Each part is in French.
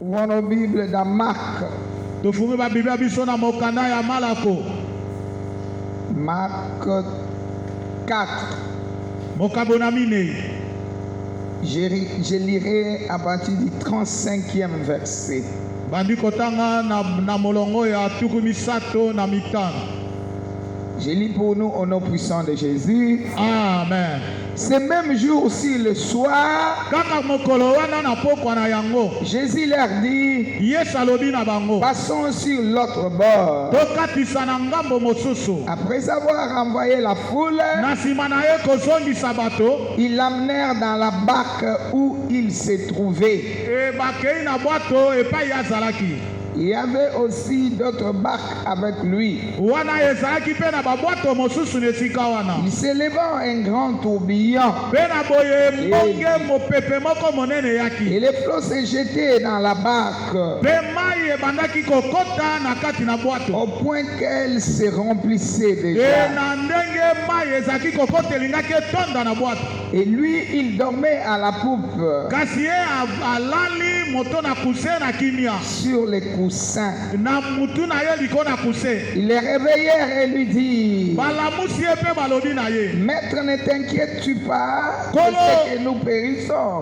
Ouvrons nos Bibles dans Marc. Marc 4. Je lirai à partir du 35e verset. Je lis pour nous au nom puissant de Jésus. Amen. Ce même jour aussi, le soir, Jésus leur dit, passons sur l'autre bord. Après avoir envoyé la foule, ils l'amenèrent dans la barque où il se trouvait. Il y avait aussi d'autres barques avec lui. Il s'éleva un grand tourbillon. Et les flots se jetaient dans la barque au point qu'elle se remplissait déjà. Et lui, il dormait à la poupe sur les coussins. Ils les réveillèrent et lui dirent, Maître, ne t'inquiètes-tu pas de ce que nous périssons?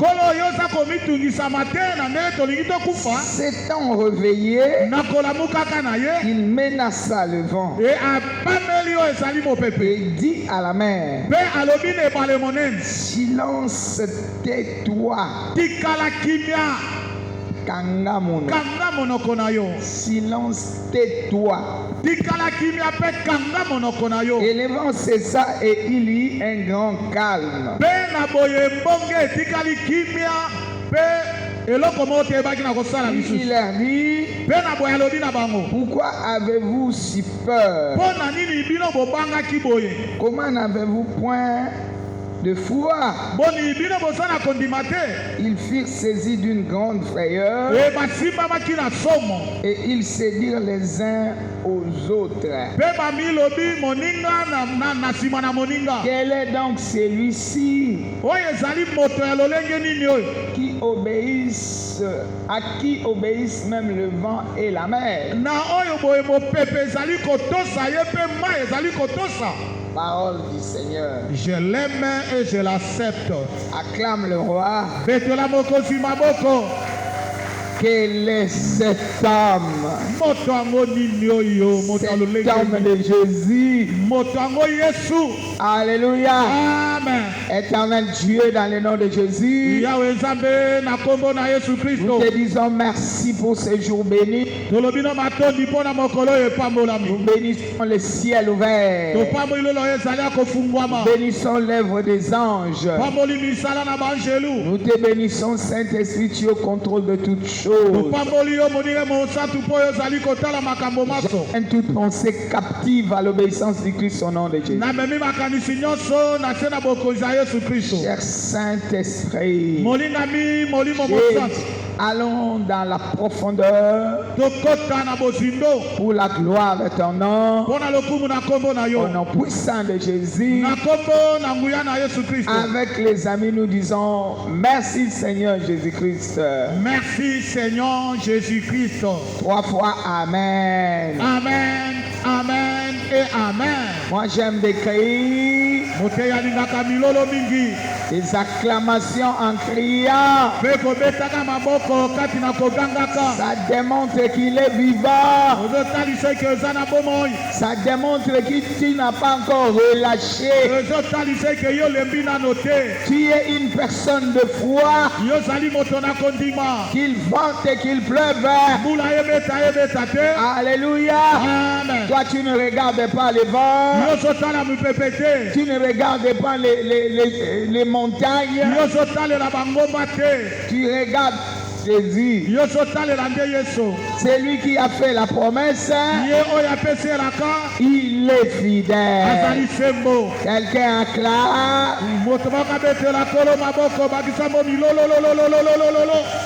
S'étant réveillé, il menaça le vent et dit à la mer, silence, tais-toi. Silence, tais-toi. Et le vent cessa et il y eut un grand calme. Il leur dit, pourquoi avez-vous si peur? Comment n'avez-vous point de foi? Ils furent saisis d'une grande frayeur et ils se dirent les uns aux autres, quel est donc celui-ci à qui obéissent même le vent et la mer? Parole du Seigneur. Je l'aime et je l'accepte. Acclame le roi. Quel est cet homme? Cet homme de Jésus. Alléluia. Amen. Éternel Dieu, dans le nom de Jésus, nous te disons merci pour ce jour béni. Nous bénissons le ciel ouvert. Nous bénissons l'œuvre des anges. Nous te bénissons, Saint-Esprit, tu es au contrôle de toutes choses. J'amène toute pensée captive à l'obéissance du Christ au nom de Jésus. Cher Saint-Esprit, allons dans la profondeur pour la gloire de ton nom, au nom puissant de Jésus. Avec les amis, nous disons merci Seigneur Jésus-Christ. Merci Seigneur Jésus-Christ. 3 fois Amen. Amen, Amen et Amen. Moi j'aime décrire des acclamations en criant. Ça démontre qu'il est vivant. Ça démontre que tu n'as pas encore relâché. Tu es une personne de foi. Qu'il vente et qu'il pleuve. Alléluia. Amen. Toi tu ne regardes pas les vents. Tu ne regardes pas les montagnes. Tu regardes Jésus. C'est lui qui a fait la promesse. Il est fidèle. Quelqu'un acclame.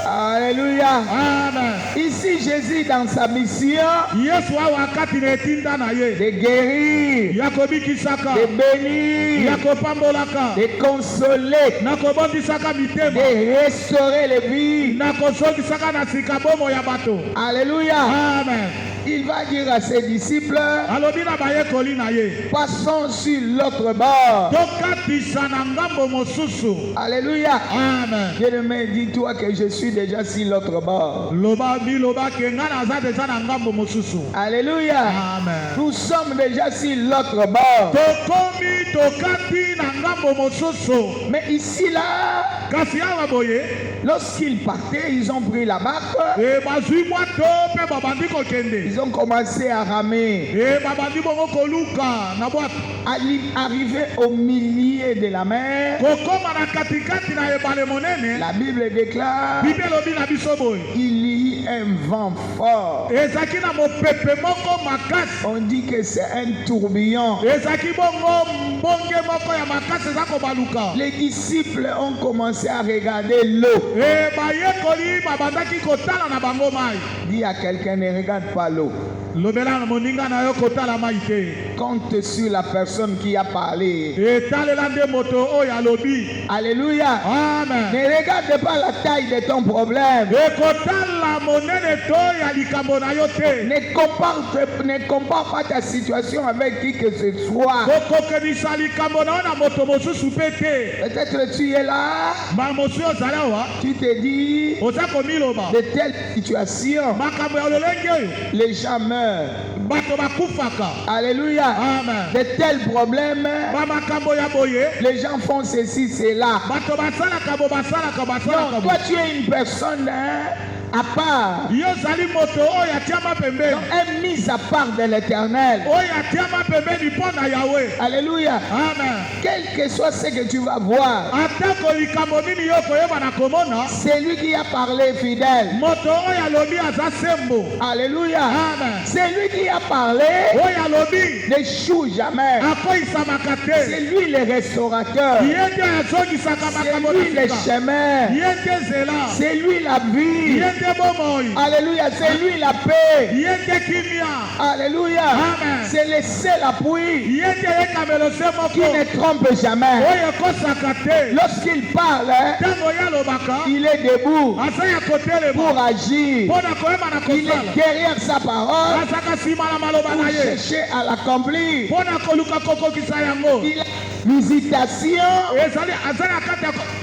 Alléluia. Amen. Ici Jésus dans sa mission de guérir, de bénir, de consoler, de restaurer les vies, Alléluia. Amen. Il va dire à ses disciples, passons sur l'autre bord. Alléluia. Amen. Bien-aimé, dis-toi que je suis déjà sur l'autre bord. Alléluia. Amen. Nous sommes déjà sur l'autre bord. Mais ici là, lorsqu'ils partaient, ils ont pris la barque. Ils ont commencé à ramer. Arrivé au milieu de la mer, la Bible déclare il y a un vent fort. On dit que c'est un tourbillon. Les disciples ont commencé à regarder l'eau. Dis à quelqu'un, ne regarde pas l'eau. Compte sur la personne qui a parlé. Alléluia. Amen. Ne regarde pas la taille de ton problème. Ne compare pas ta situation avec qui que ce soit. Peut-être tu es là. Tu te dis de telles situations. Les gens meurent. Alléluia. Amen. De tels problèmes. Les gens font ceci, cela. Non, toi tu es une personne à part. Un mise à part de l'Éternel. Alléluia. Amen. Quel que soit ce que tu vas voir, c'est lui qui a parlé fidèle. Alléluia. Amen. C'est lui qui a parlé. N'échoue jamais. C'est lui le restaurateur. C'est lui le chemin. C'est lui la vie. Alléluia. C'est lui la paix. Alléluia. Amen. C'est le seul appui qui ne trompe jamais. Lorsqu'il parle, il est debout pour agir. Il est derrière sa parole pour chercher à l'accomplir.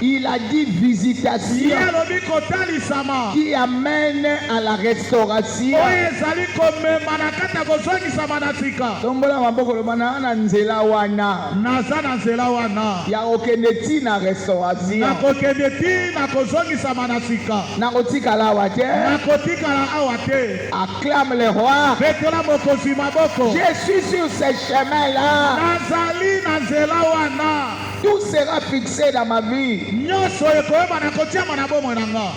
Il a dit visitation qui amène à la restauration. Tombola maboko lobana na nzela wana. Ya okende ti na restauration. Na kotika la wate. Acclame le roi. Je suis sur ce chemin là. Tout sera fixé dans ma vie.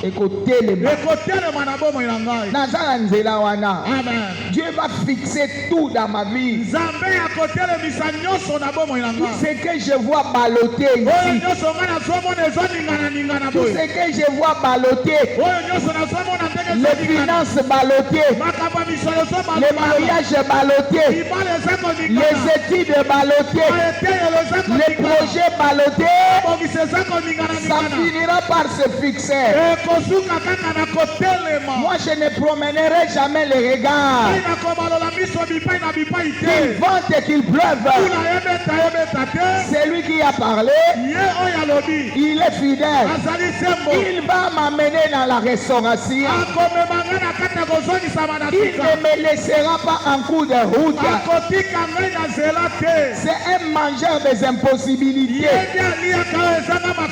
Écoutez-le. Dieu va fixer tout dans ma vie. Tout ce que je vois balloter ici. Tout ce que je vois balloter. Les finances balloter. Les mariages balloter. Les études balloter. Les projets balloter. Ça finira par se fixer. Moi je ne promènerai jamais les regards. Qu'il vente et qu'il pleuve. C'est lui qui a parlé. Il est fidèle. Il va m'amener dans la restauration. Il ne me laissera pas en cours de route. C'est un mangeur des impossibilités.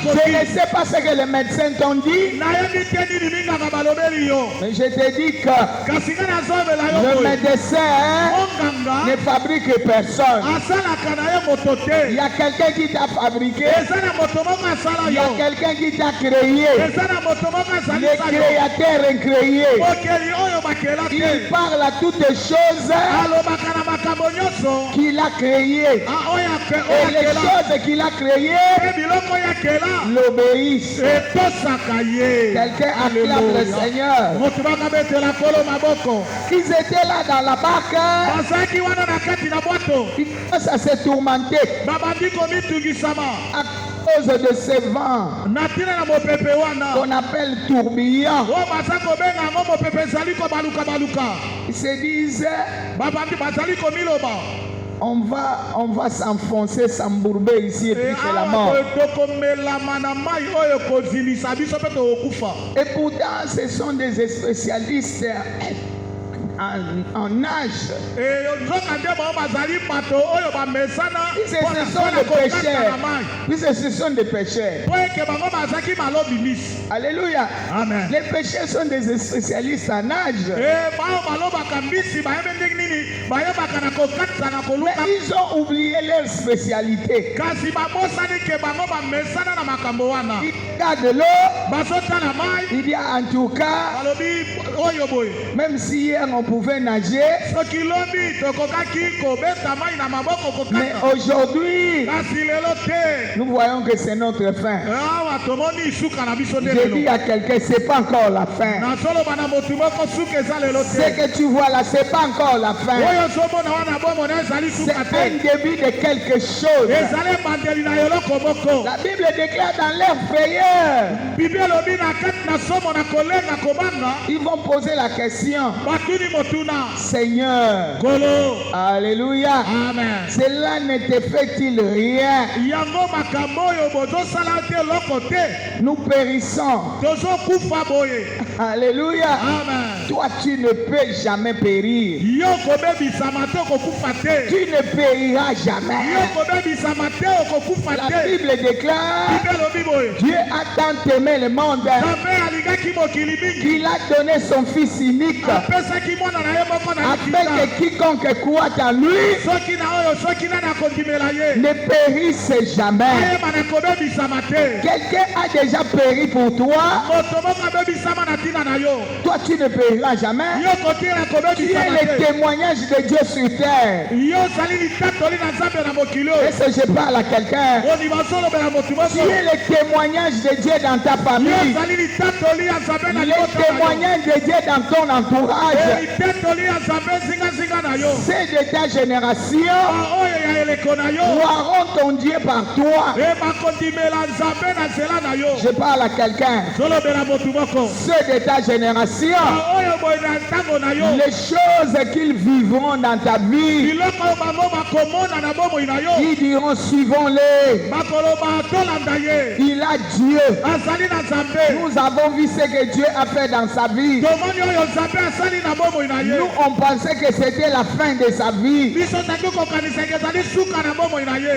Je ne sais pas ce que les médecins t'ont dit. Mais je te dis que le médecin ne fabrique personne. Il y a quelqu'un qui t'a fabriqué. Il y a quelqu'un qui t'a créé. Le créateur incréé. Il parle à toutes les choses qu'il a créées. Et les choses qu'il a créées l'obéissent. Quelqu'un acclame le Seigneur. Ils étaient là dans la barque. Ils commencent à se tourmenter. cause de ces vents qu'on appelle tourbillons, ils se disent on va s'enfoncer, s'embourber ici et puis c'est la mort. Et pourtant, ce sont des spécialistes en âge. Puisque ce sont des pécheurs. Alléluia. Amen. Les pécheurs sont des spécialistes en âge. Mais ils ont oublié leur spécialité. Ils gardent l'eau. Il y a en tout cas, même si hier on pouvait nager, mais aujourd'hui, nous voyons que c'est notre fin. Je dis à quelqu'un, c'est pas encore la fin. Ce que tu vois là, c'est pas encore la fin. C'est un début de quelque chose. La Bible déclare dans leur frayeur, ils vont poser la question, Seigneur, alléluia, Amen. cela ne te fait-il rien? Nous périssons. Alléluia. Amen. Toi, tu ne peux jamais périr. Tu ne périras jamais. La Bible déclare, Dieu a tant aimé le monde qu'il a donné son Fils unique, afin que quiconque croit en lui ne périsse jamais. Quelqu'un a déjà péri pour toi. Toi, tu ne périras jamais. Tu es le témoignage de Dieu sur terre. Est-ce que je parle à quelqu'un? Tu es le témoignage de Dieu dans ta famille. Le témoignage de Dieu dans ton entourage. C'est de ta génération. Croiront ton Dieu par toi. Je parle à quelqu'un. Ceux de ta génération, les choses qu'ils vivront dans ta vie, ils diront suivons-les. Il a Dieu. Nous avons vu ce que Dieu a fait dans sa vie. Nous on pensait que c'était la fin de sa vie.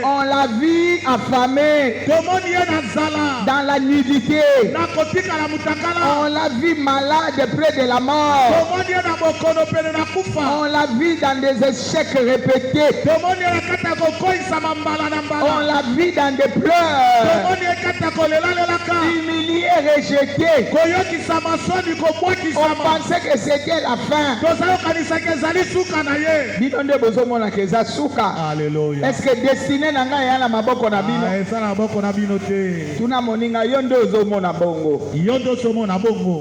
On l'a vu affamé, dans la nudité. On l'a vu malade près de la mort. On l'a vu dans des échecs répétés. On l'a vu dans des pleurs. Humilié, rejeté. On pensait que c'était la fin. Alléluia. Est-ce que destiné nanga yana maboko na bino? Tuna moninga yondo ozomona bongo.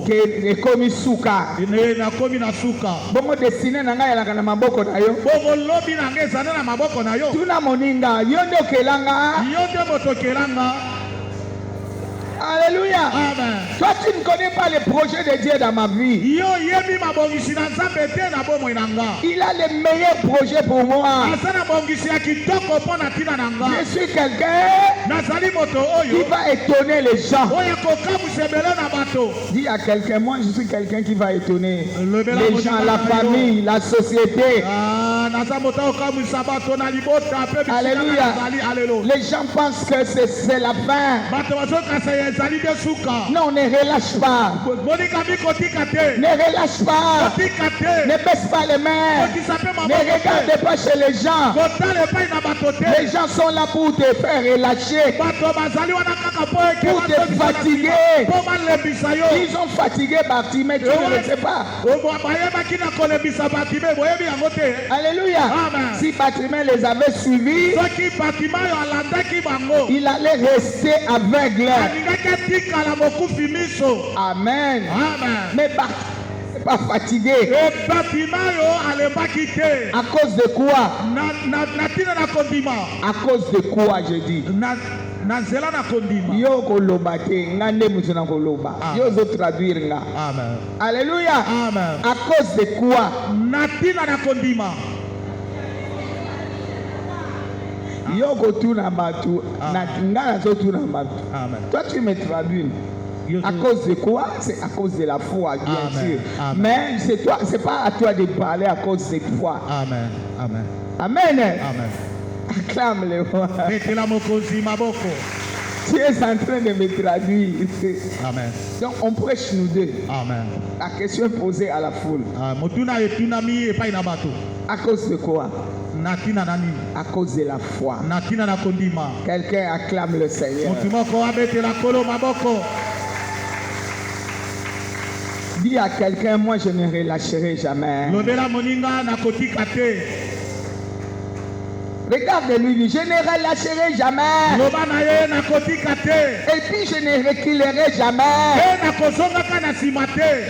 Ke ekomi suka. Bongo destiné nanga yana na maboko na yo. Tuna moninga yondo kelanga. Alléluia. Amen. Toi, tu ne connais pas les projets de Dieu dans ma vie. Il a les meilleurs projets pour moi. Je suis quelqu'un qui va étonner les gens. Dis à quelqu'un, moi je suis quelqu'un qui va étonner les gens, la famille, la société. Alléluia. Les gens pensent que c'est la fin. Non, ne relâche pas. Ne relâche pas. Ne baisse pas les mains. Ne regarde pas chez les gens. Les gens sont là pour te faire relâcher, pour te fatiguer. Ils ont fatigué Bartimée, tu ne le sais pas. Alléluia. Si Bartimée les avait suivis, il allait rester aveugle. Amen. Mais Bartimée pas fatigué. À cause de quoi? À cause de quoi, je dis? Yo koloba te, ngande mutuna koloba. Yo zo traduire nga. Amen. Alléluia. Amen. À cause de quoi? Natina na kondima. Yo kotuna batu, ngana zo tuna batu. Amen. Toi tu me traduis. À cause de quoi? C'est à cause de la foi, bien sûr. Amen. Mais c'est toi, c'est pas à toi de parler à cause de foi. Amen. Amen. Amen. Amen. Acclame le roi. Tu es en train de me traduire. Amen. Donc on prêche nous deux. Amen. La question est posée à la foule. À cause de quoi? À cause de la foi. Quelqu'un acclame le Seigneur. Dis à quelqu'un, moi je ne relâcherai jamais. Regarde-lui, je ne relâcherai jamais. Et puis je ne reculerai jamais.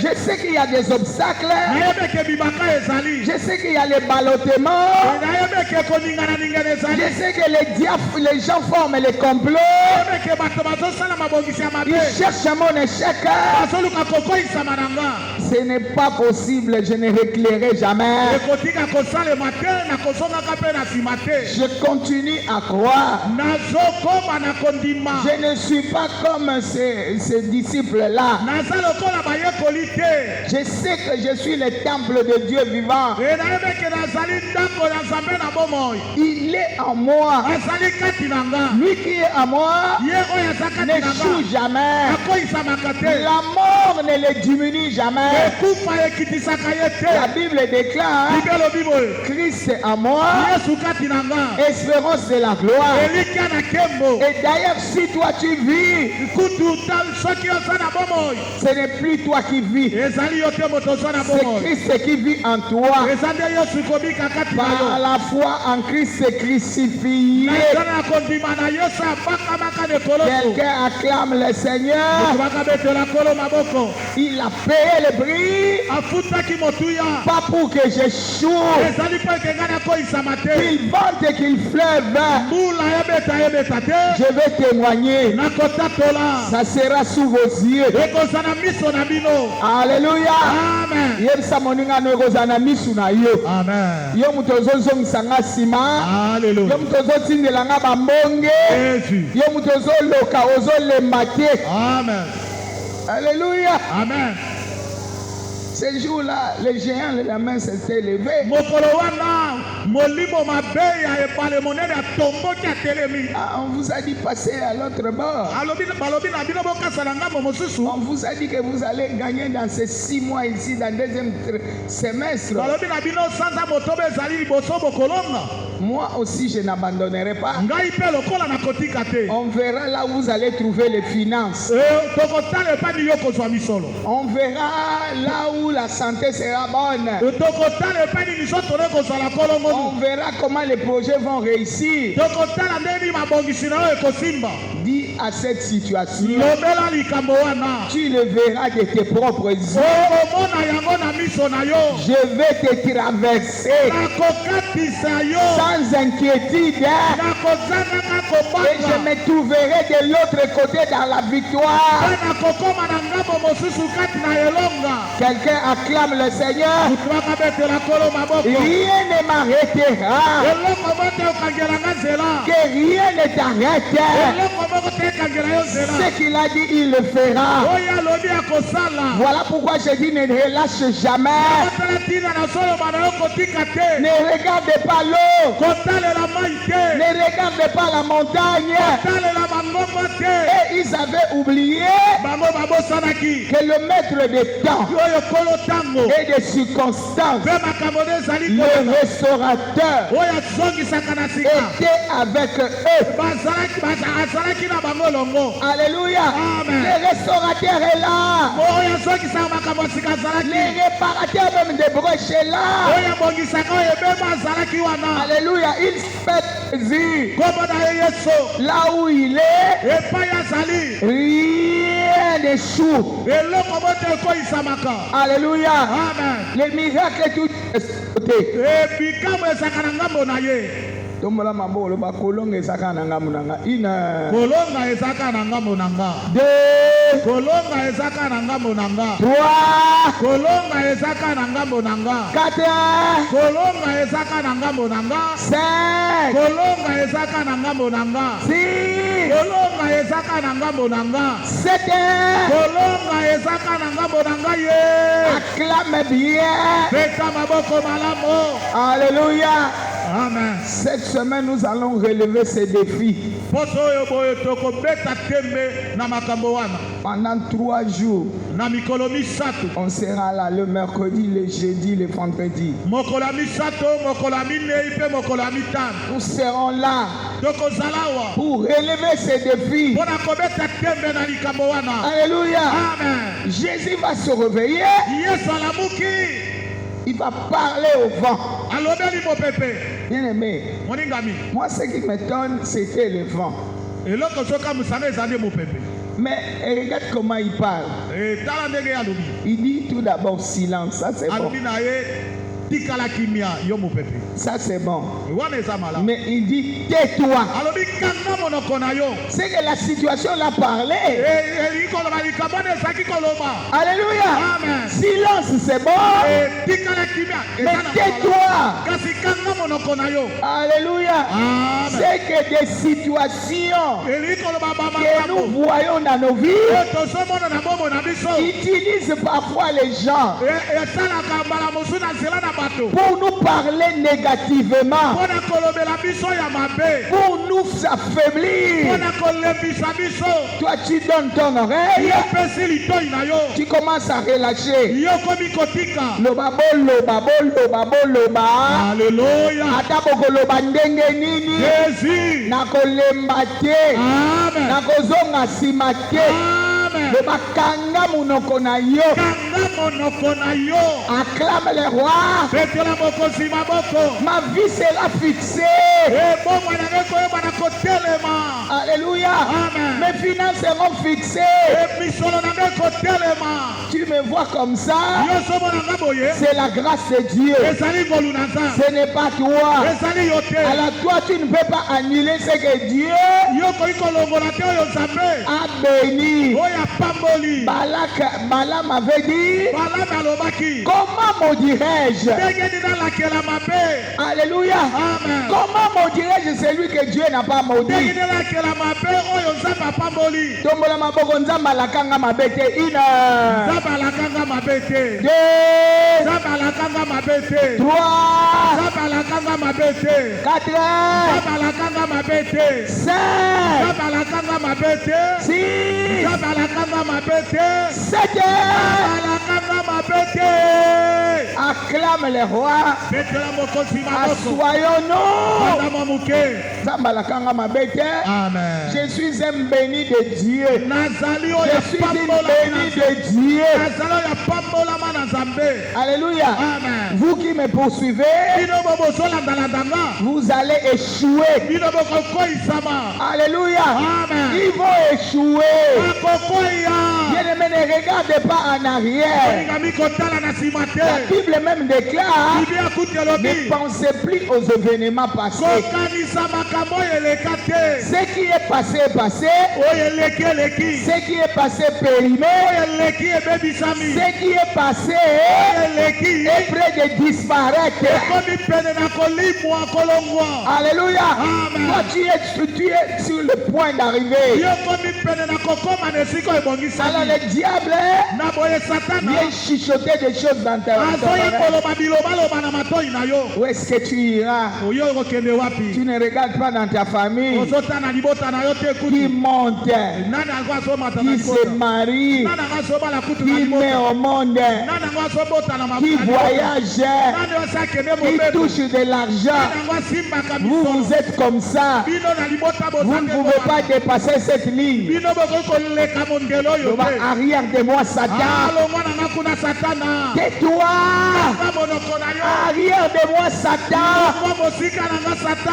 Je sais qu'il y a des obstacles. Je sais qu'il y a les ballottements. Je sais que les gens forment les complots. Ils cherchent mon échec. Ce n'est pas possible, je ne reculerai jamais. Je continue à croire. Je ne suis pas comme ces disciples-là. Je sais que je suis le temple de Dieu vivant. Il est en moi. Lui qui est en moi n'échoue jamais. La mort ne le diminue jamais. La Bible déclare Christ est en moi. Espérance de la gloire. Et d'ailleurs, si toi tu vis, ce n'est plus toi qui vis, c'est Christ qui vit en toi. Par la foi en Christ crucifié. Quelqu'un acclame le Seigneur. Il a payé le prix, pas pour que j'échoue. Il vente et qu'il fleuve. Je vais témoigner. Ça sera sous vos yeux. Alléluia. Amen. Yo mutozo sanga sima. Yo mutozo tindelanga bambonge. Yo mutozo loka ozo le mate. Amen. Alléluia. Amen. Ce jour-là, les géants de la main s'étaient levés. On vous a dit passer à l'autre bord. On vous a dit que vous allez gagner dans ces 6 mois ici, dans le deuxième semestre. Moi aussi, je n'abandonnerai pas. On verra là où vous allez trouver les finances. On verra là où la santé sera bonne. On verra comment les projets vont réussir. Dis à cette situation, tu le verras de tes propres yeux. Je vais te traverser sans inquiétude. Et je me trouverai de l'autre côté dans la victoire. Quelqu'un acclame le Seigneur. Rien ne m'arrêtera. Que rien ne t'arrête. Ce qu'il a dit, il le fera. Voilà pourquoi je dis ne relâche jamais. Ne regarde pas l'eau. Ne regarde pas la montagne. Et ils avaient oublié que le maître des temps et des circonstances, le restaurateur, était avec eux. Alléluia. Le restaurateur est là. Le réparateur même des brèches est là. Alléluia. Il fait là où il est, rien n'échoue. Alléluia. Amen. Les miracles tout côté. Tombola mabolo ba kolonga ezaka na ngambo nanga. Kolonga ezaka na ngambo nanga. 2. Kolonga ezaka na ngambo nanga. 3. Kolonga ezaka na ngambo nanga. 4. Kolonga ezaka na ngambo nanga. 5. Kolonga ezaka na ngambo nanga. 6. Kolonga ezaka na ngambo nanga. 7. Kolonga ezaka na ngambo nanga ye. Acclame bien. Beta maboko malamu. Alléluia. Amen. Cette semaine, nous allons relever ces défis. Pendant 3 jours, on sera là le mercredi, le jeudi, le vendredi. Nous serons là pour relever ces défis. Alléluia. Amen. Jésus va se réveiller. Il va parler au vent. Bien aimé, moi ce qui m'étonne, c'était le vent. Mais regarde comment il parle. Il dit tout d'abord silence, ça c'est bon. Ça c'est bon. Mais il dit tais-toi. C'est que la situation l'a parlé. Alléluia. Amen. Silence c'est bon. Mais tais-toi. Alléluia. C'est que des situations que nous voyons dans nos vies utilisent parfois les gens pour nous parler négativement, pour nous affaiblir. Toi tu donnes ton oreille, tu commences à relâcher. Alléluia. Nakolemba te, nakozonga nsima te. Loba kanga monoko na yo. Acclame le roi. Ma vie sera fixée. Alléluia. Amen. Mes finances seront fixées. Tu me vois comme ça. C'est la grâce de Dieu. Ce n'est pas toi. Alors toi tu ne peux pas annuler ce que Dieu a béni. Balaam avait dit, comment maudirirais-je? Alléluia. Amen. Comment maudirirais-je celui que Dieu n'a pas maudit? Tombola maboko nzamba alakanga mabete. 1, 2, 3, 4, 5, 6, 7. Acclame le roi. Assoyons-nous. Amen. Je suis un béni de Dieu. Je suis une béni de Dieu. Alléluia. Amen. Vous qui me poursuivez, vous allez échouer. Alléluia. Amen. Ils vont échouer. Bien-aimé, ne regardez pas en arrière. La Bible même déclare, ne pensez plus aux événements passés. Ce qui est passé est passé. Ce qui est passé périmé. Ce qui est passé est près de disparaître. Alléluia. Amen. Toi tu es sur le point d'arriver. Alors le diable vient chuchoter des choses dans ta oreille. Où est-ce que tu iras? Tu ne regardes pas dans ta famille. Qui monte, qui se marie, qui met au monde, qui voyage, qui touche de l'argent. Vous êtes comme ça. Vous ne pouvez pas dépasser cette ligne. Arrière de moi, Satan. Tais-toi. Arrière de moi, Satan.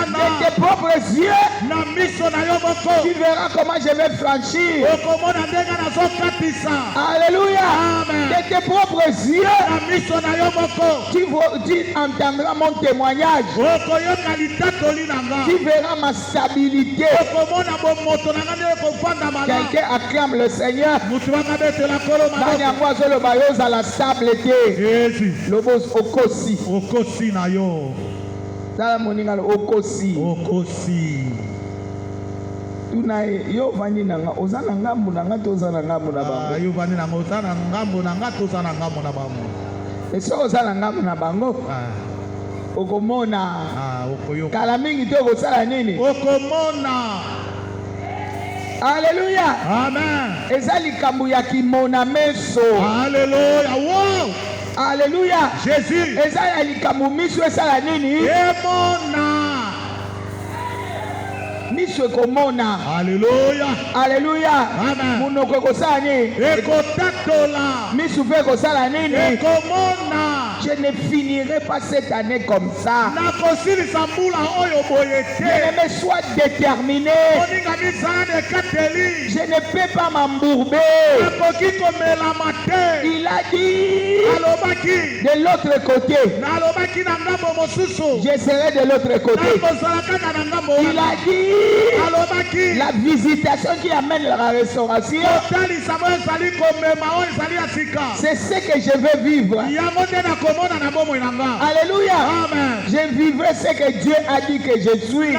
De tes propres yeux, tu verras comment je vais franchir. Alléluia. Amen. De tes propres yeux, tu entendras mon témoignage. Tu verras ma stabilité. Quelqu'un acclame le Seigneur. À la stabilité. Lobos okosi. Okosi na yo. Okosi. Okosi. Tunaye yo vani nanga ozana ngambu nanga tozana ngambu na bango. Yo vani nanga ozana ngambu nanga tozana ngambu na bango. Eso ozana ngambu na bango. Okomona. Okoyo. Kala mingi to kosala nini? Okomona. Alléluia. Amen. Eza likambo ya kimona meso. Alléluia. Wow. Alléluia. Jésus. Eza ya likambo miso esala nini? Emona. Miso ekomona. Alléluia. Alléluia. Amen. Munoko ekosala nini? Ekotatola. Miso mpe ekosala nini? Ekomona. Je ne finirai pas cette année comme ça. Je ne me sois déterminé. Je ne peux pas m'embourber. Il a dit de l'autre côté. Je serai de l'autre côté. Il a dit la visitation qui amène la restauration. C'est ce que je veux vivre. Alléluia. Amen. Je vivrai ce que Dieu a dit que je suis.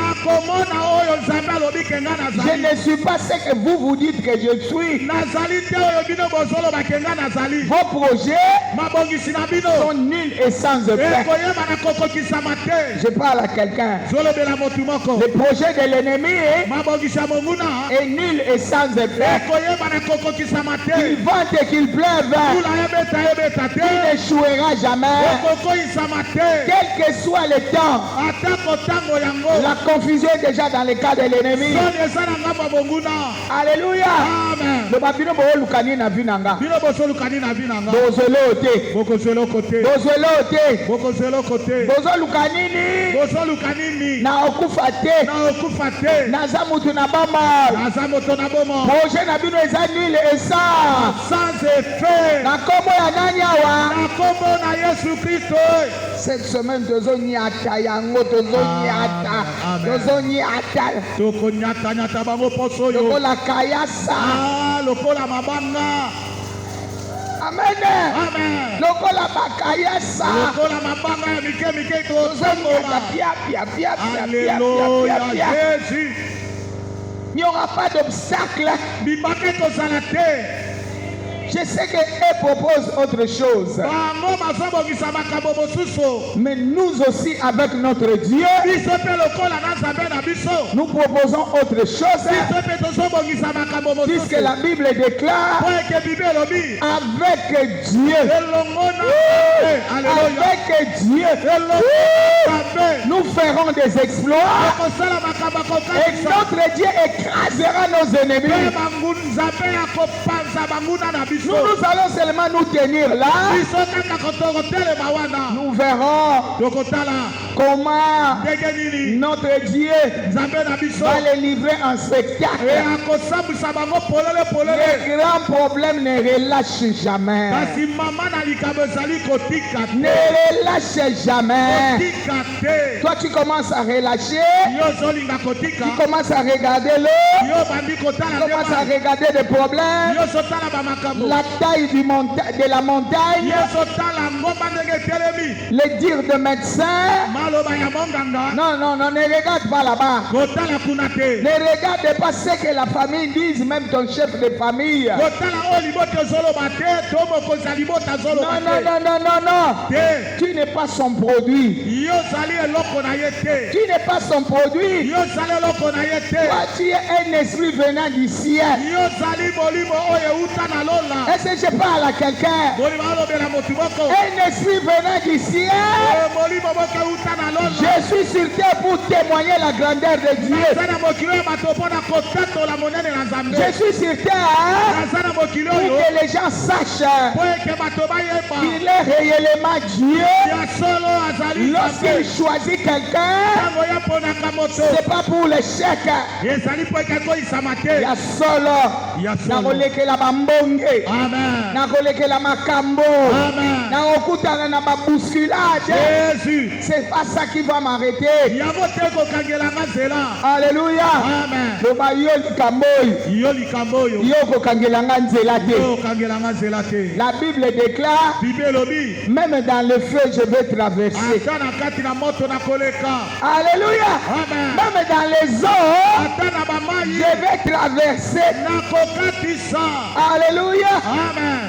Je ne suis pas ce que vous dites que je suis. Vos projets sont nuls et sans effet. Je parle à quelqu'un. Le projet de l'ennemi est nul et sans effet. Il vente et qu'il pleuve. Il n'échouera jamais. Quel que soit le temps, la confusion est déjà dans le cas de l'ennemi. Alléluia. Le babino bo lukani na vinanga. Bozolo te. Bozolo te. Bozolo lukani ni. Na okufa te. Na zamutu na bama. Projet na bino eza nul et sans effet. Na kombo ya nani awa? Na kombo na Yesu Kristo. Cette semaine tozonyata yango tozonyata. Tokonyata nyata bango poso yo. Lokola kayasa. Lokola mabanga. Amen. Amen. Lokola bakayasa. Lokola mabanga ya mike tozongola. Alléluia. Jésus. Il n'y aura pas d'obstacle. Bibake tozala te. Je sais qu'elle propose autre chose. Mais nous aussi, avec notre Dieu, nous proposons autre chose. Puisque la Bible déclare avec Dieu. Avec Dieu. Nous ferons des exploits. Et notre Dieu écrasera nos ennemis. Nous allons seulement nous tenir là. Nous verrons comment notre Dieu va les livrer en spectacle. Les grands problèmes ne relâchent jamais. Ne relâche jamais. Toi tu commences à relâcher. Tu commences à regarder l'eau. Tu commences à regarder des problèmes. La taille de la montagne, les dires de médecins. Non, ne regarde pas là-bas. Ne regarde pas ce que la famille dit, même ton chef de famille. Non. Tu n'es pas son produit. Tu n'es pas son produit. Toi, tu es un esprit venant du ciel. Est-ce que je parle à quelqu'un? Un esprit venant du ciel. Je suis sur terre pour témoigner la grandeur de Dieu. Je suis sur terre pour que les gens sachent qu'il est réellement Dieu. Lorsqu'il choisit quelqu'un, ce n'est pas pour l'échec. Il y a solo. Nakoleke la bambonge. Nakoleke la makambo. Nakokutana na bousculade. C'est pas ça qui va m'arrêter. Alléluia. Loba yo likamboyo. Yo kokangelanga nzela te. La Bible déclare, même dans le feu je vais traverser. Alléluia. Même dans les eaux je vais traverser. Alléluia.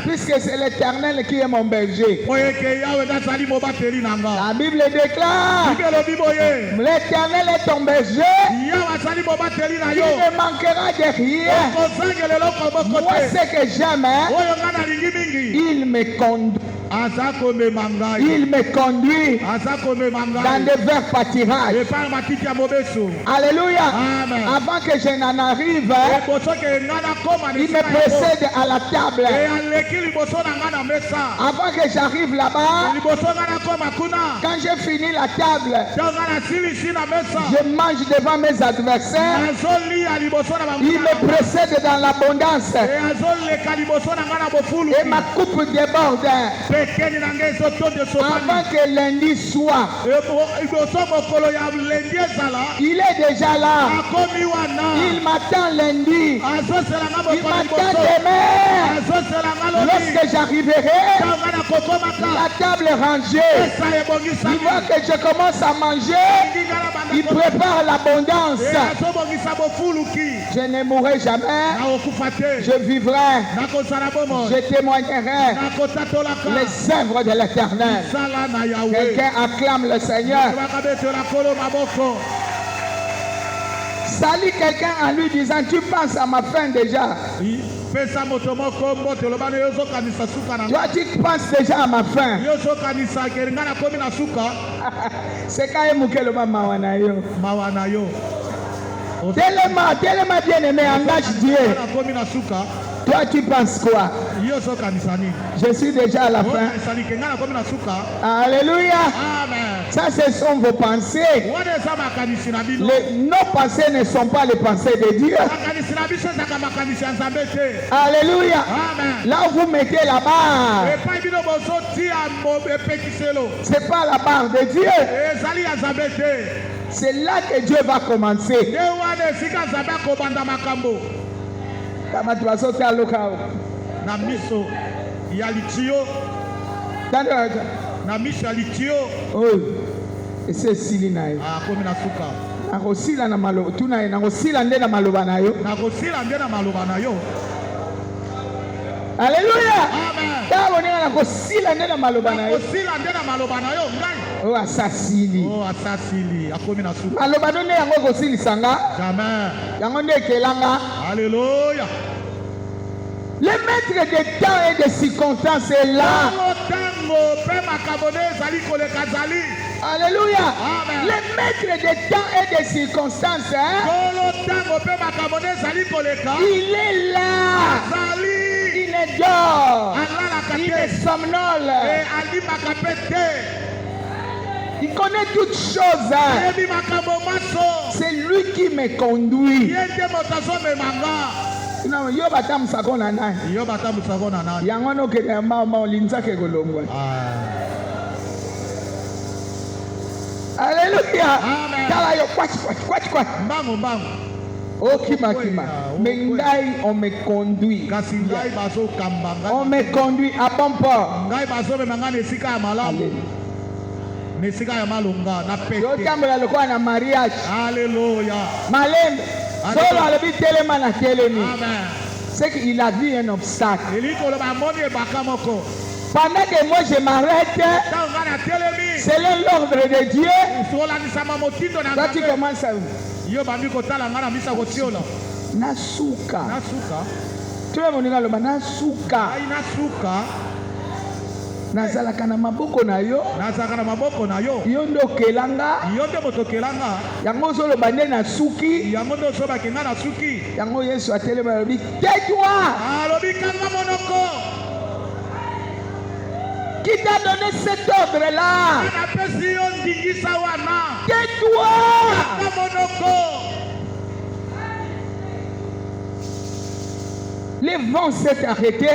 Puisque c'est l'Éternel qui est mon berger. La Bible déclare, l'Éternel est ton berger. Il ne manquera de rien. Moi, ce que j'aime, il me conduit. Il me conduit dans des verts pâtirages. Alléluia. Avant que je n'en arrive, il me précède à la table. Avant que j'arrive là-bas, quand j'ai fini la table, je mange devant mes adversaires. Il me précède dans l'abondance. Et ma coupe déborde. Avant que lundi soit, il est déjà là. Il m'attend lundi. Il m'attend demain. Lorsque j'arriverai, la table est rangée. Il voit que je commence à manger. Il prépare l'abondance. Je ne mourrai jamais. Je vivrai. Je témoignerai les œuvres de l'Éternel. Quelqu'un acclame le Seigneur. Salut quelqu'un en lui disant, tu penses à ma fin déjà. Toi tu penses déjà à ma fin. C'est quand même que le mawanayo. Tellement bien aimé, engage Dieu. Toi tu penses quoi? Je suis déjà à la fin. Alléluia. Ça ce sont vos pensées. Nos pensées ne sont pas les pensées de Dieu. Alléluia. Là où vous mettez la barre, c'est pas la barre de Dieu. C'est là que Dieu va commencer. Na miso ya litio na miso ya litio ese sili na yo akomi na suka nakosila na maloba tuna nakosila nde na maloba na yo Alléluia. Amen. Tabo ninga nakosila nde na maloba na yo ngai asasili akomi na suka maloba nde yango kosilisanga jamais yango nde ekelanga. Alléluia. Le maître des temps et des circonstances est là. Alléluia. Amen. Le maître des temps et des circonstances, il est là. Il est dehors. Il est somnole. Il connaît toutes choses. C'est lui qui me conduit. Non, yo batam sakona nai. Yango no ke mama linza ke golongwa. Alléluia. Kala yo kwach. Mbango. Oh kima. Mais ngai on me conduit. On me conduit à bon port. Ngai bazo me mangane esika ya malamu. Nesika ya malunga na pete. Yo tambola lokwa na mariage. Alléluia. Malembe. Solo alebi telema na telemi. Amen. C'est qu'il a vu un obstacle. Pendant que moi je m'arrête, c'est l'ordre de Dieu. Toi tu commences à Nasuka. Tu es mon Nasuka. nazalaka na maboko na yo. nazalaka na maboko na yo. Yo nde okelanga. Yo nde moto okelanga. Yango ozoloba nde na suki. Yango nde ozolobaki nga na suki. Yango Yesu atelema alobi tais-toi. Alobi kanga monoko. Qui t'a donné cet ordre-là? Napesi yo ndingisa wana. Tais-toi. Kanga monoko. Le vent s'est arrêté.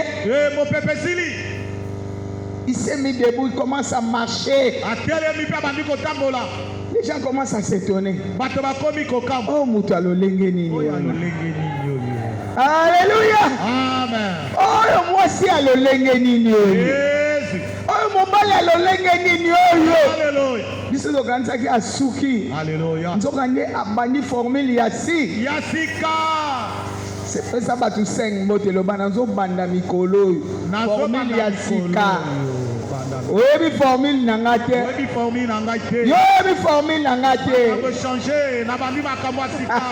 Mon pépé Sili. Il s'est mis debout, il commence à marcher. Les gens commencent à s'étonner. Oh, Moutalo Lengeni. Alléluia. Amen. Oh, moi aussi à le Lengeni. Oh, mon bal à le Lengeni. Alléluia. Biso lo kanisa ki asuki. Alléluia. Nzokande abandi formule yasi. Yasika. C'est fait ça ba tu 5 mots le bananzo banda mikolo. Formule yasika. Oui, formule nangate. Oui, formule nangate. Yo, formule nangate. On peut changer. Na bandi makambo asika.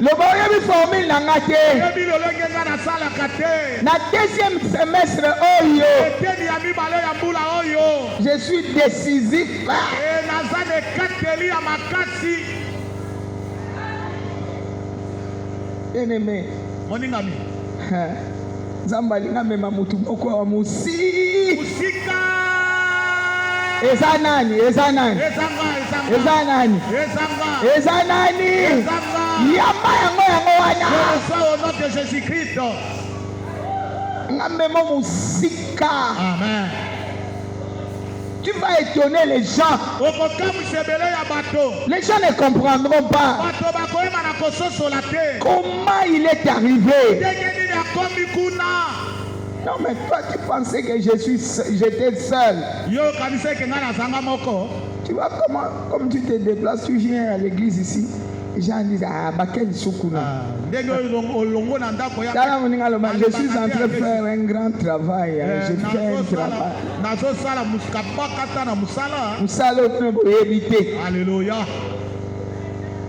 Le boye formule nangate. Yebi lo lenga na sala kate. Na deuxième semestre oyo. Eteni ya mibale ya mbula oyo. Je suis décisif. Nazane kateli ya makasi. Bien-aimé. Moningami. Zambali nga mema mutu moko wa musi. Musika. Eza nani? Eza nani? Eza nani? Eza nani? Yamba yango wana. C'est au nom de Jésus-Christ. Nga mema musika. Amen. Tu vas étonner les gens. Les gens ne comprendront pas comment il est arrivé. Non, mais toi, tu pensais que j'étais seul. Tu vois comme tu te déplaces, tu viens à l'église ici. Les gens disent, ah, Bakel Soukouna. Je suis en train de faire un grand travail. Je fais un travail. Alléluia.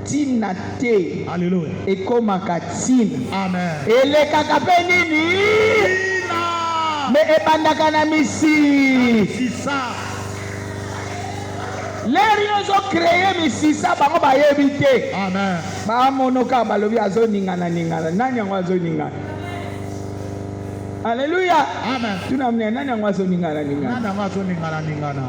Tinate. Alléluia. Et comme Katin. Amen. Et les kakapénini. Mais ebandakana misi. C'est ça. Les gens ont créé misisa bango ba yebite. Amen. Ba monoka balobi azo ningana ningana. Nani yango azo ningana? Alléluia. Amen. Tunamne nani yango azo ningana ningana? Nani yango azo ningana ningana?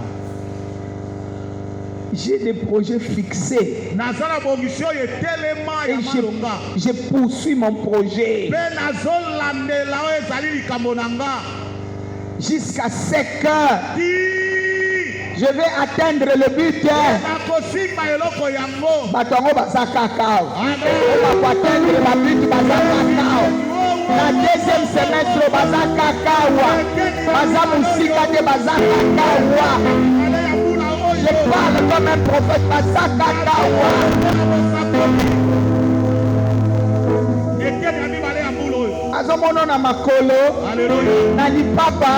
J'ai des projets fixés. Nazala bongisho ye telema ya malonga. Je poursuis mon projet. Pe nazolandela o ezali likambo nanga. Jusqu'à 5 heures. Je vais atteindre le but. Batongo baza kakao. On va atteindre le but baza kakao. La deuxième semestre baza kakao. Baza musika de baza kakao. Je parle comme un prophète baza kakao. Azomono na makolo. Na lipapa.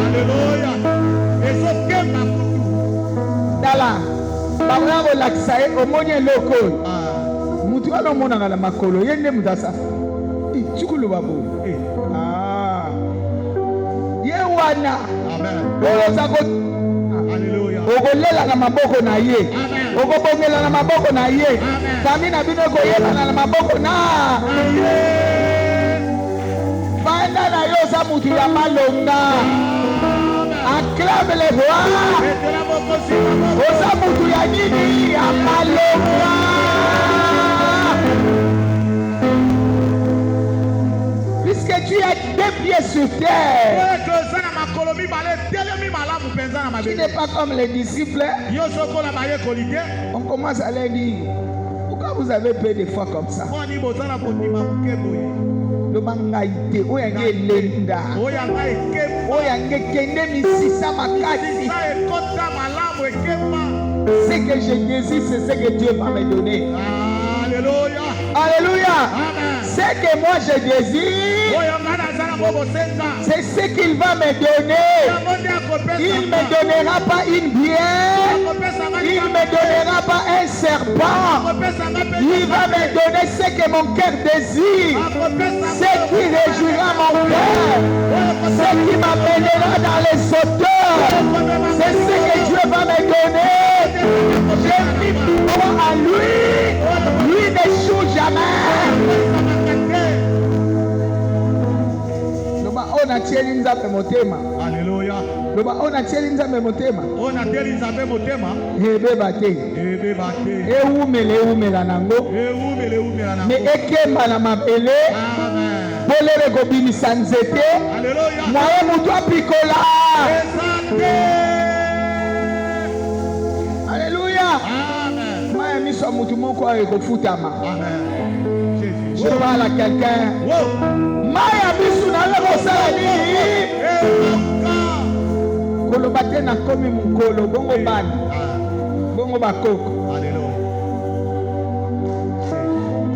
Alléluia. Dala, babra relaxa e omonye loko. Mutu ala mona ngala makolo yende mudasa. Chukulu babu. Ah. Ye wana. Amen. Ozako. Alléluia. Ogolela na maboko na ye. Ogobongela na maboko na ye. Kami na bino koyela na maboko na. Banda na yo za mutu ya malonga. Acclame les voix. Oza mutu ya nini ya malonga. Puisque tu as 2 pieds sur terre. Tu n'es pas comme les disciples. On commence à leur dire, pourquoi vous avez peu de foi comme ça? Le mangaïté, oyange lenda, oyange kende misisa makati. Ce que je désire, c'est ce que Dieu va me donner. Alléluia. Alléluia. Amen. Ce que moi je désire, c'est ce qu'il va me donner. Il ne me donnera pas une bière, il ne me donnera pas un serpent. Il va me donner ce que mon cœur désire, ce qui réjouira mon cœur, ce qui m'amènera dans les hauteurs. C'est ce que Dieu va me donner. Je vis à lui. Lui n'échoue jamais. On a tieni nzambe motema. Alléluia. On a tieni nzambe motema. On a tieni nzambe motema. Ebeba te. Ebeba te. Eumela nango. Eumela nango. Me ekemba na mabele. Amen. Bolere kobimisa nzete. Alléluia. Mwaye mutu apikola. Alléluia. Amen. Mwaye miso mutu moko ekofutama. Amen. Je parle à quelqu'un. Maya bisu na leko sala nini? Koloba te na komi mukolo bongo bana. Bongo bakoko. Alléluia.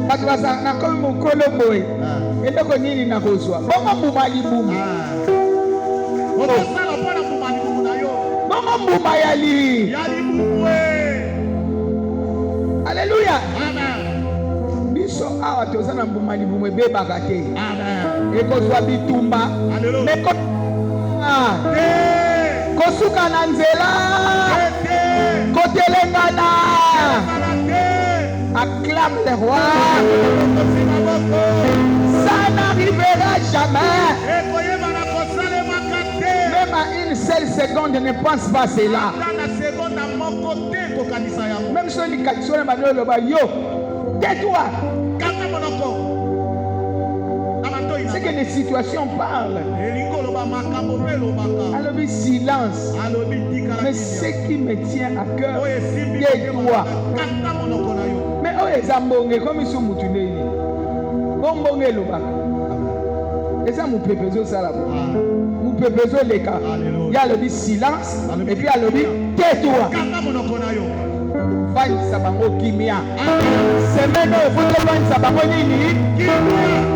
Bato basa na komi mukolo boy. Eloko nini na kozwa? Bongo mbuma libumu. Otosala pona mbuma libumu na yo. Bongo mbuma ya libumu. Alléluia. Amen. Biso awa tozana mbuma libumu ebebaka te. Amen. Ekozwa bitumba. Alléluia. Kosuka na nzela. Kotelengana. Acclame le roi. Ça n'arrivera jamais. Même à une seule seconde, ne pense pas cela. Même si on dit que yo, tais-toi. C'est que les situations parlent. Alors, silence. Mais ce qui me tient à cœur, tais-toi. Mais oh, les ambonges, comme ils sont moutonés. Bombonge loba. Et ça, mon pépézo, ça là. Mon pépézo, les cas. Il y a le silence. Et puis il y a le tais-toi. Fai sabango kimia. Semeno futo fai sabango nini?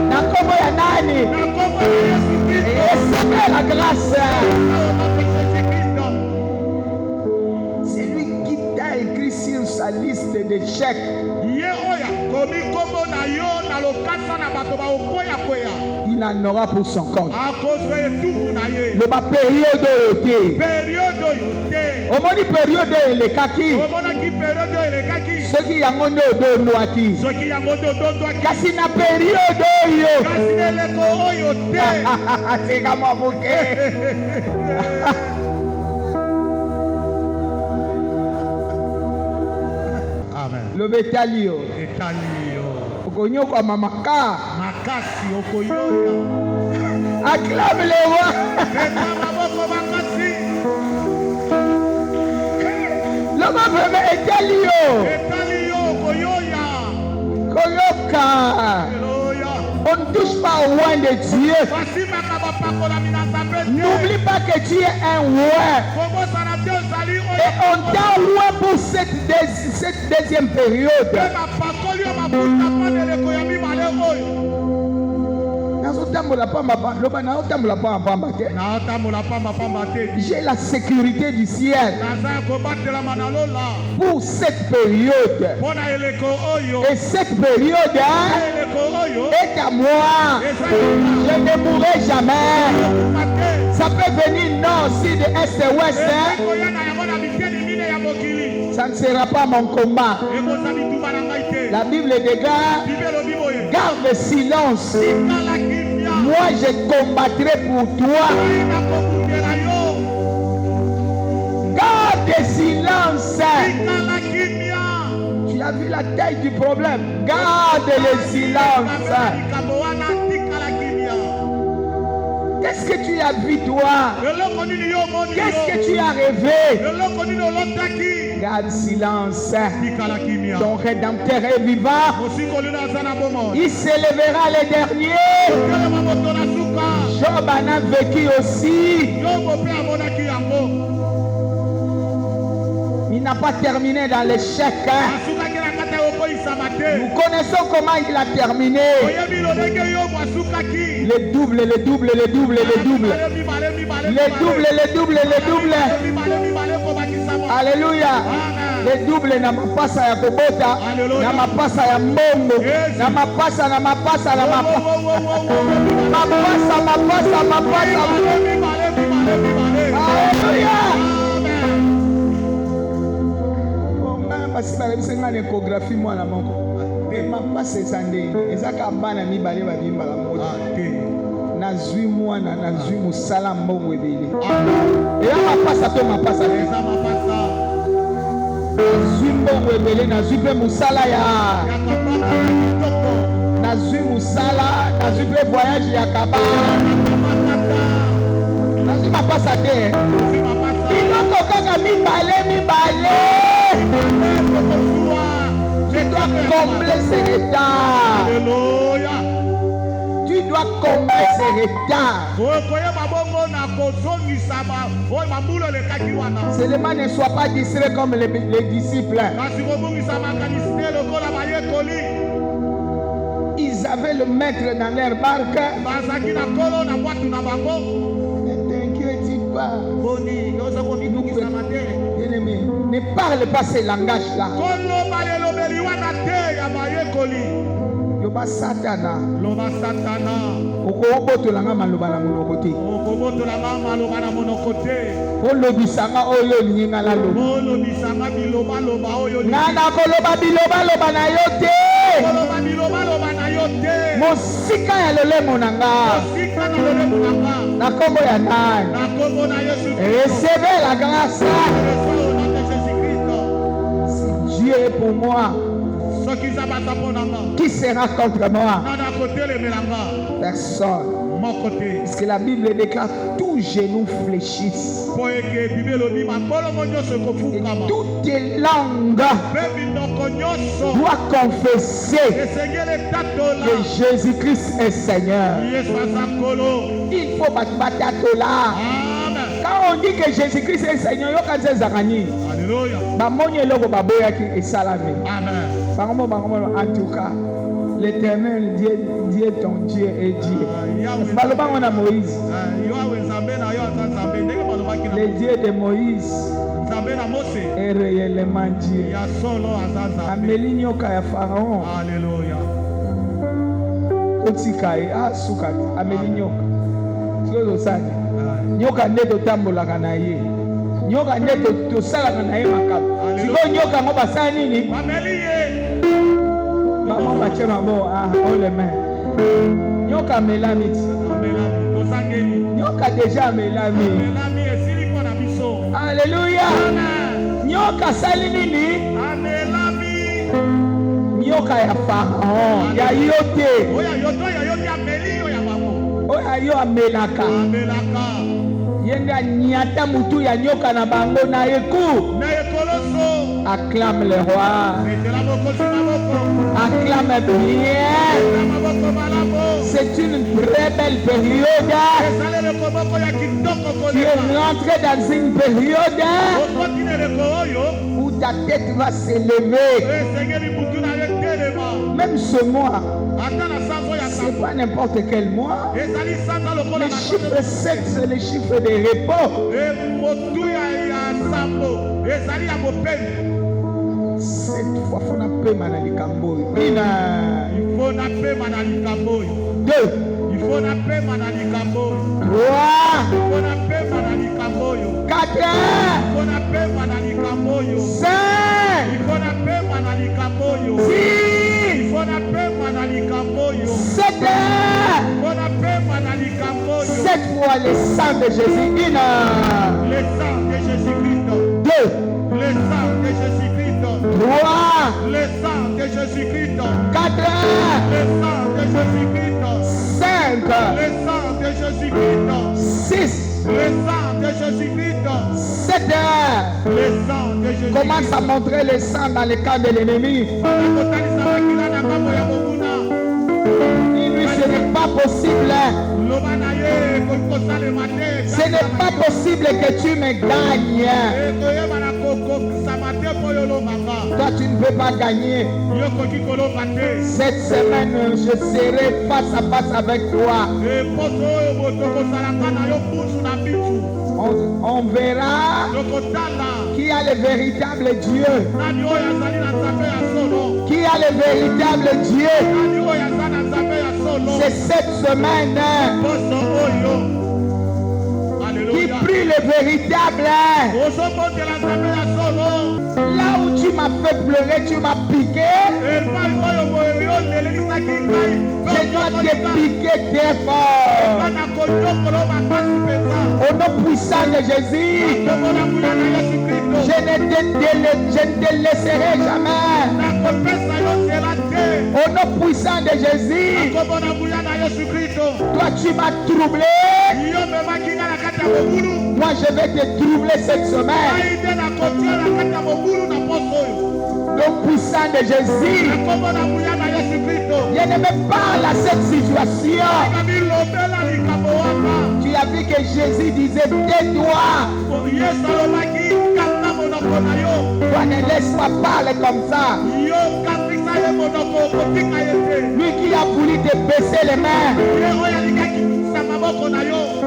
Na komo ya nani? Et c'est la grâce. C'est lui qui t'a écrit sur sa liste d'échecs. Il en aura pour son compte. Le ma période au moins une période les kaki. Ceux qui ont donné au noaki. Kasi na période yo. C'est comme un bouquet. Amen. Le bétalio. Okonyo kwa mamaka. Makasi okoyoya. Acclame le roi. L'homme vraiment étalio. Étalio okoyoya. Koyoka. On ne touche pas au roi de Dieu. N'oublie pas que tu es un roi. Et on t'a roi pour cette deuxième période. J'ai la sécurité du ciel pour cette période. Et cette période est à moi. Je ne mourrai jamais. Ça peut venir nord, sud, est et ouest. Ça ne sera pas mon combat. La Bible déclare, garde le silence. Moi je combattrai pour toi. Garde le silence. Tu as vu la taille du problème. Garde le silence. Qu'est-ce que tu as vu toi? Qu'est-ce que tu as rêvé? Garde silence. Ton rédempteur est vivant. Il s'élèvera les derniers. Job en a vécu aussi. Il n'a pas terminé dans l'échec. Nous connaissons comment il a terminé. Les doubles, les doubles, les doubles, les doubles. Les doubles, les doubles, les doubles. Alléluia. Les doubles na mapasa ya kobota, na mapasa ya mbongo, na mapasa, na mapasa, na mapasa. Mapasa, mapasa, mapasa. Alléluia. Parce que c'est une échographie moi la moko. Et ma passe sandé, ezaka bana mi balé ba bimba la moto. Na zui moi na zui musala mbongo ebele. Et là ma passe to ma passe. Eza ma passe. Zui mbongo ebele na zui pe musala ya. Na zui musala, na zui pe voyage ya kaba. Na zui ma passe te. Iloko kaka mi balé. Tu dois combler ces retards. Alléluia. Tu dois combler ces retards. Seulement ne sois pas distrait comme les disciples. Ils avaient le maître dans leur barque. Ne t'inquiète pas. Bien-aimé, ne parle pas ces langages-là. Loba Satana. Loba Satana. Okobotolanga maloba na monokoti. Okobotolanga maloba na monokoti. Olobisanga oyo linga la loba. Olobisanga biloba loba oyo. Nana koloba biloba loba na yo te. Koloba biloba loba na yo te. Mosika ya lolemo nanga. Mosika na lolemo nanga. Na kombo ya nani? Na kombo na Yesu. Recevez la grâce. Si Dieu est pour moi, qui sera contre moi? Personne. Parce que la Bible déclare tout genou fléchisse. Et toute langue doit confesser que Jésus-Christ est Seigneur. Il faut battre là. Quand on dit que Jésus-Christ est Seigneur, il y a Alléluia. En tout cas, l'Éternel, Dieu ton Dieu est Dieu. On a Moïse. Le Dieu de Moïse est réellement Dieu. Amélie Nyoka ya Pharaon. Alléluia. Otikai asukati Amélie Nyoka. Nyoka nde totambolaka na ye. Nyoka nde tosalaka na ye makambo. Siko nyoka ngo basala nini? Maman batie mabo on les mains. Nyoka melami. Nyoka déjà melami. Alléluia. Nyoka sali nini? Nyoka ya Pharaon. Ya yote. Oya yo amelaka. Yenga nyata mutu ya nyoka na bango na eku. Acclame le roi. Acclame bien. C'est une très belle période. Tu es rentré dans une période où ta tête va s'élever. Même ce mois, c'est pas n'importe quel mois. Le chiffre 7, c'est le chiffre de repos. Cette fois, il faut n'appeler Manalikambo. Il faut n'appeler Manalikambo. 2. Il faut n'appeler Manalikambo. 3. Il faut n'appeler Manalikambo. 4. Il faut n'appeler Manalikambo. 5. Il faut n'appeler Manalikambo. 6. Il faut n'appeler Manalikambo. 7. Il faut n'appeler Manalikambo. 7 fois le sang de Jésus. 1. Le sang de Jésus-Christ. 2. Le sang de Jésus-Christ. 3. Le sang de Jésus-Christ. 4. Le sang de Jésus-Christ. 5. Le sang de Jésus-Christ. 6. Le sang de Jésus-Christ. 7. Le sang de Jésus-Christ. Commence à montrer le sang dans le camp de l'ennemi. Ce n'est pas possible. Ce n'est pas possible que tu me gagnes. Toi, tu ne peux pas gagner. Cette semaine, je serai face à face avec toi. On verra qui a le véritable Dieu. Qui a le véritable Dieu. C'est cette semaine qui prie le véritable. Là où tu m'as fait pleurer, tu m'as piqué. Je dois te piquer très fort. Au nom puissant de Jésus, je ne te laisserai jamais. Au nom puissant de Jésus, toi tu m'as troublé. Moi je vais te troubler cette semaine. Le puissant de Jésus. Je ne me parle à cette situation. Tu as vu que Jésus disait tais-toi. Toi ne laisse pas parler comme ça. Lui qui a voulu te baisser les mains.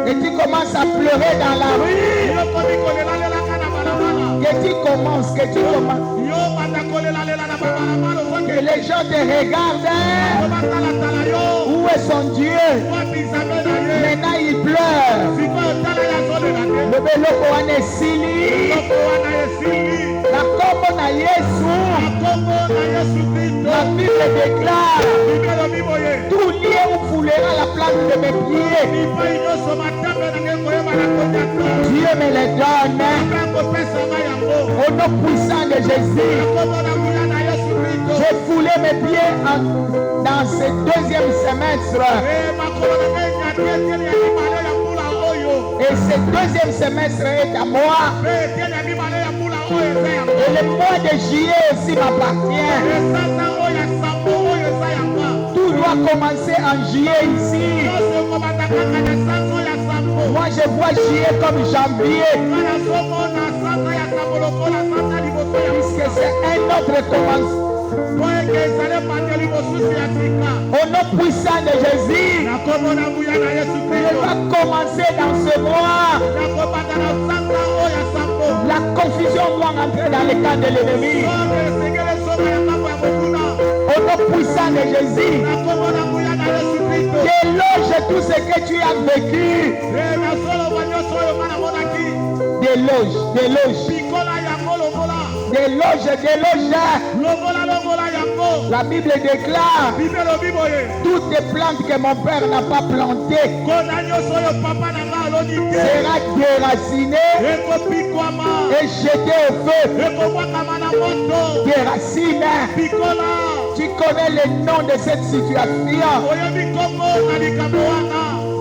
Et tu commences à pleurer dans la rue. Que tu commences. Que les gens te regardent. Où est son Dieu? Maintenant il pleure. Le beloko ane sili. La kombo na Yesu. La Bible déclare. Tout lié vous foulera la plante de mes pieds. Dieu me les donne. Au nom puissant de Jésus. J'ai foulé mes pieds dans ce deuxième semestre. Et ce deuxième semestre est à moi. Et le mois de juillet aussi m'appartient. Tout doit commencer en juillet ici. Moi je vois juillet comme janvier. Puisque c'est un autre commencement. Au nom puissant de Jésus, il va commencer dans ce mois. La confusion doit rentrer dans les camps de l'ennemi. Au nom puissant de Jésus, déloge tout ce que tu as vécu. Déloge. La Bible déclare toutes les plantes que mon père n'a pas plantées sera déracinée et jetée au feu. Déracine. Tu connais le nom de cette situation.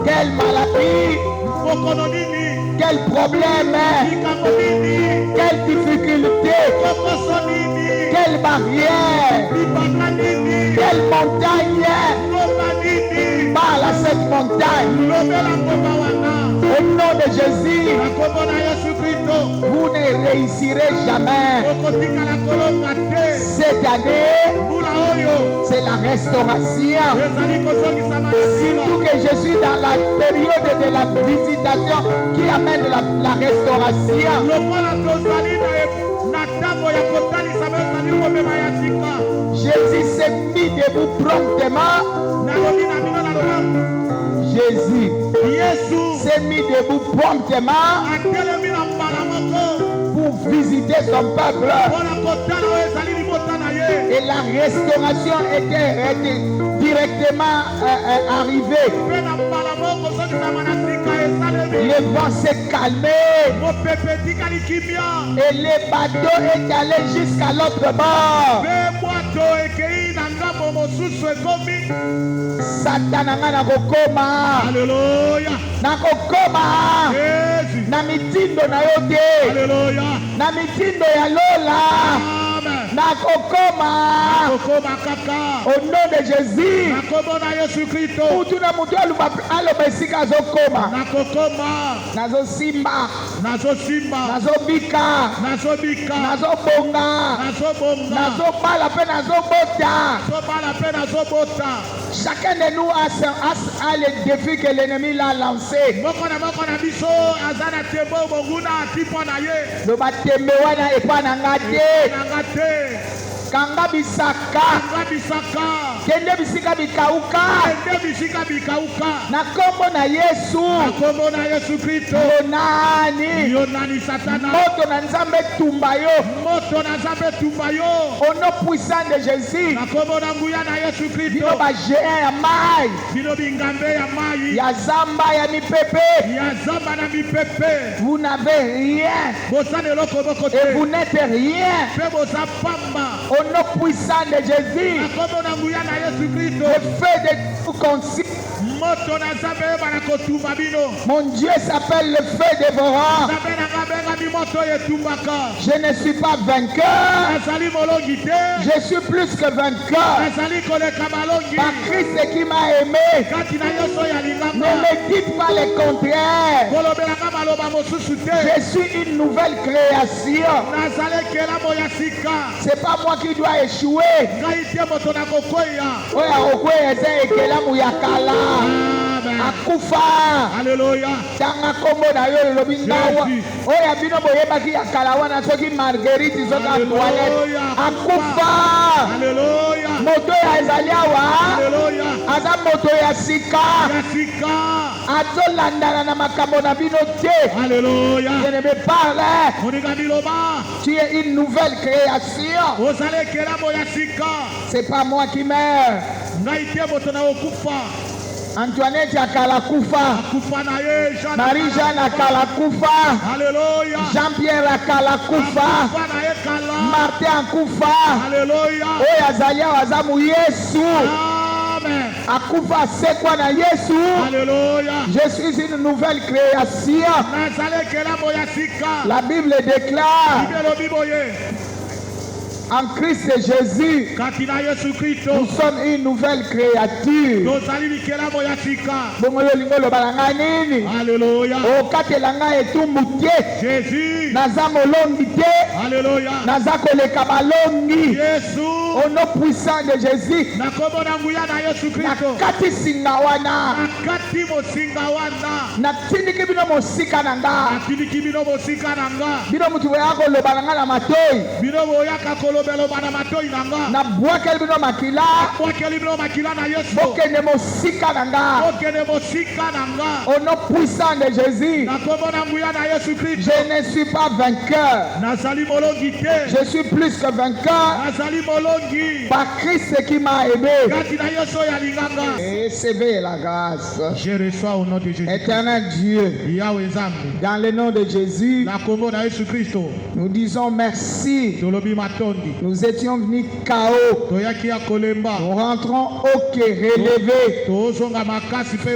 Quelle maladie, quel problème, quelle difficulté, quelle barrière, quelle montagne. Parle à cette montagne. Au nom de Jésus, vous ne réussirez jamais. Cette année, c'est la restauration. Surtout que je suis dans la période de la visitation qui amène la restauration. Jésus s'est mis debout promptement. Jésus s'est mis debout promptement pour visiter son peuple. Et la restauration était directement arrivée. Le vent s'est calmé. Et les bateaux est allé jusqu'à l'autre bord. Satananga na kokoma. Alléluia. Na kokoma. Jésus. Na mitindo na yote. Alléluia. Na mitindo ya Lola. nakokoma au nom de Jésus. Mutu na mutu aloba esika azokoma. Nazosimba, nazobika, nazobonga, nazobala pe nazobota. Chacun de nous a le défi que l'ennemi l'a lancé. Loba tembe wana epa na ngate. Kanga bisaka. Kende bisika bikauka. Na kombo na Yesu. Yonani Satana. Moto na Nzambe tumba yo. Au nom puissant de Jésus. Bino ba géant ya mai. Ya zamba ya mipepe. Vous n'avez rien. Et vous n'êtes rien. Au nom puissant de Jésus, le feu de tout consiste. Mon Dieu s'appelle le feu dévorant. Je ne suis pas vainqueur. Je suis plus que vainqueur. Par Christ qui m'a aimé. Ne me dites pas le contraire. Je suis une nouvelle création. C'est pas moi qui dois échouer. Akufa. Alléluia. Tanga kombo na yo lobi ngawa. Oya bino boyebaki ya kala wana soki Marguerite soka toilette. Akufa. Alléluia. Moto ya ezali awa. Alléluia. Aza moto ya sika. Azolandana na makambo na bino te. Alléluia. Je ne me parle. Tu es une nouvelle création. C'est pas moi qui meurs. Antoinette Akalakufa, Marie-Jeanne Akalakufa, Jean-Pierre Akalakufa, Martin Akufa, Oya Zalia Wazamu Yesu, Akufa Sekwa na Yesu. Je suis une nouvelle création. La Bible déclare en Christ Jésus, nous sommes une nouvelle créature. Alléluia. Jésus. Au nom puissant de Jésus. Na bwakeli bino makila bokende mosika nanga au nom puissant de Jésus. Je ne suis pas vainqueur, je suis plus que vainqueur par Christ qui m'a aimé. Recevez la grâce. Je reçois au nom de Jésus. Éternel Dieu, dans le nom de Jésus, nous disons merci. Nous étions venus KO. Nous rentrons OK, relevés,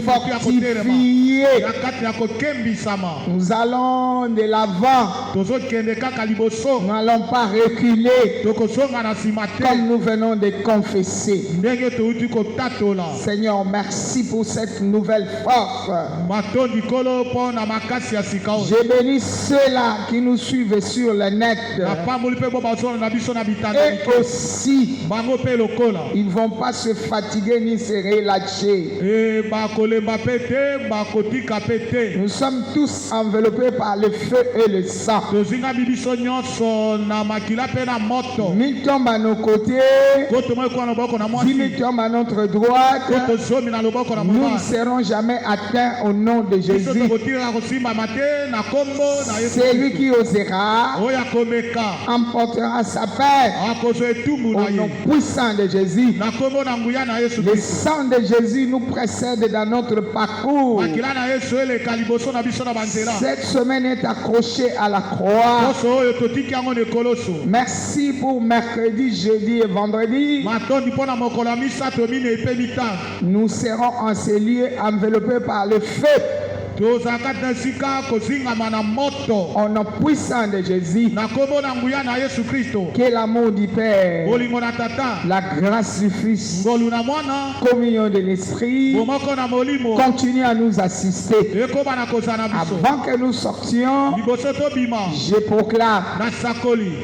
fortifiés. Nous allons de l'avant. Nous n'allons pas reculer comme nous venons de confesser. Seigneur, merci pour cette nouvelle force. Je bénis ceux-là qui nous suivent sur le net. Et aussi, ils ne vont pas se fatiguer ni se relâcher. Nous sommes tous enveloppés par le feu et le sang. Mille tombent à nos côtés, 10 000 tombent à notre droite. Nous ne serons jamais atteints au nom de Jésus. Celui qui osera emportera sa paix au nom puissant de Jésus. Le sang de Jésus nous précède dans notre parcours. Cette semaine est accrochée à la croix. Merci pour mercredi, jeudi et vendredi. Nous serons en ces lieux enveloppés par le feu Au nom puissant de Jésus, que l'amour du Père, la grâce du Fils, communion de l'Esprit continue à nous assister. Avant que nous sortions, je proclame: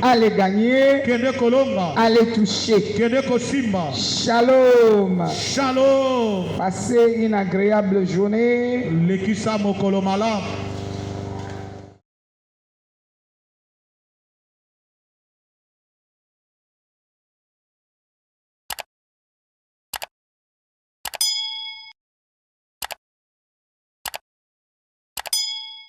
allez gagner, allez toucher. Shalom. Shalom. Passez une agréable journée. Lekisa mokolo malam.